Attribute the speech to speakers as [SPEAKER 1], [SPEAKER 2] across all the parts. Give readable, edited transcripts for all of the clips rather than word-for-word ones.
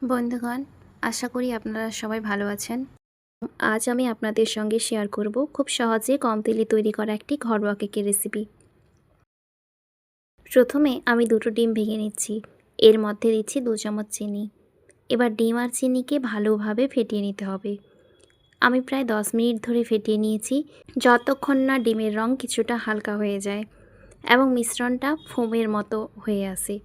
[SPEAKER 1] বন্ধুগণ, আশা করি আপনারা সবাই ভালো আছেন। আজ আমি আপনাদের সঙ্গে শেয়ার করব খুব সহজে কম তেলে তৈরি করা একটি ঘরোয়া কেকের রেসিপি। প্রথমে আমি দুটো ডিম ভেঙে নিচ্ছি। এর মধ্যে দিচ্ছি 2 চামচ চিনি। এবার ডিম আর চিনিকে ভালোভাবে ফেটিয়ে নিতে হবে। আমি প্রায় 10 মিনিট ধরে ফেটিয়ে নিয়েছি, যতক্ষণ না ডিমের রং কিছুটা হালকা হয়ে যায় এবং মিশ্রণটা ফোমের মতো হয়ে আসে।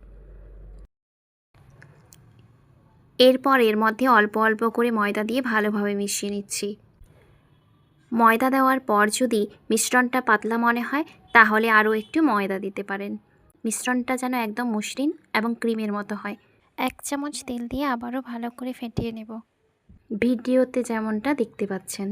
[SPEAKER 1] এরপর এর মধ্যে অল্প অল্প করে ময়দা দিয়ে ভালোভাবে মিশিয়ে নিচ্ছি। ময়দা দেওয়ার পর যদি মিশ্রণটা পাতলা মনে হয় তাহলে আরও একটু ময়দা দিতে পারেন। মিশ্রণটা যেন একদম মসৃণ এবং ক্রিমের মতো হয়। 1 চামচ তেল দিয়ে আবারও ভালো করে ফেটিয়ে নেব। ভিডিওতে যেমনটা দেখতে পাচ্ছেন।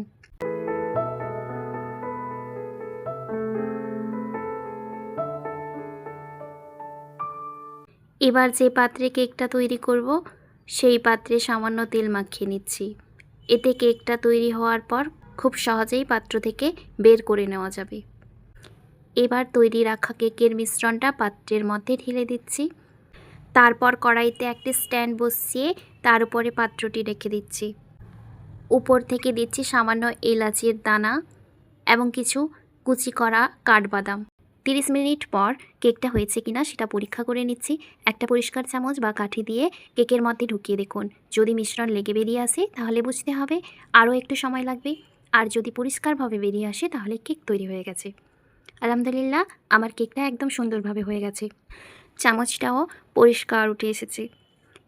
[SPEAKER 1] এবার যে পাত্রে কেকটা তৈরি করব সেই পাত্রে সামান্য তেল মাখিয়ে নিচ্ছি। এতে কেকটা তৈরি হওয়ার পর খুব সহজেই পাত্র থেকে বের করে নেওয়া যাবে। এবার তৈরি রাখা কেকের মিশ্রণটা পাত্রের মধ্যে ঢেলে দিচ্ছি। তারপর কড়াইতে একটি স্ট্যান্ড বসিয়ে তার উপরে পাত্রটি রেখে দিচ্ছি। উপর থেকে দিচ্ছি সামান্য এলাচের দানা এবং কিছু কুচি করা কাঠবাদাম। 30 মিনিট পর কেকটা হয়েছে কিনা সেটা পরীক্ষা করে নিচ্ছি। একটা পরিষ্কার চামচ বা কাঠি দিয়ে কেকের মধ্যে ঢুকিয়ে দেখুন। যদি মিশ্রণ লেগে বেরিয়ে আসে তাহলে বুঝতে হবে আরও একটু সময় লাগবে, আর যদি পরিষ্কারভাবে বেরিয়ে আসে তাহলে কেক তৈরি হয়ে গেছে। আলহামদুলিল্লাহ, আমার কেকটা একদম সুন্দরভাবে হয়ে গেছে। চামচটাও পরিষ্কার উঠে এসেছে।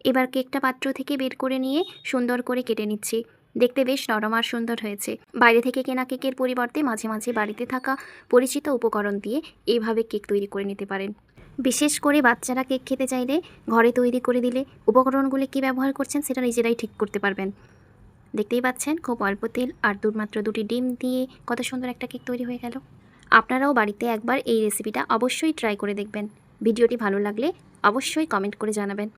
[SPEAKER 1] এবার কেকটা পাত্র থেকে বের করে নিয়ে সুন্দর করে কেটে নিচ্ছি। দেখতে বেশ নরম আর সুন্দর হয়েছে। বাইরে থেকে কেনা কেকের পরিবর্তে মাঝে মাঝে বাড়িতে থাকা পরিচিত উপকরণ দিয়ে এইভাবে কেক তৈরি করে নিতে পারেন। বিশেষ করে বাচ্চারা কেক খেতে চাইলে ঘরে তৈরি করে দিলে উপকরণগুলি কী ব্যবহার করছেন সেটা নিজেরাই ঠিক করতে পারবেন। দেখতেই পাচ্ছেন খুব অল্প তেল আর মাত্র 2টি ডিম দিয়ে কত সুন্দর একটা কেক তৈরি হয়ে গেল। আপনারাও বাড়িতে একবার এই রেসিপিটা অবশ্যই ট্রাই করে দেখবেন। ভিডিওটি ভালো লাগলে অবশ্যই কমেন্ট করে জানাবেন।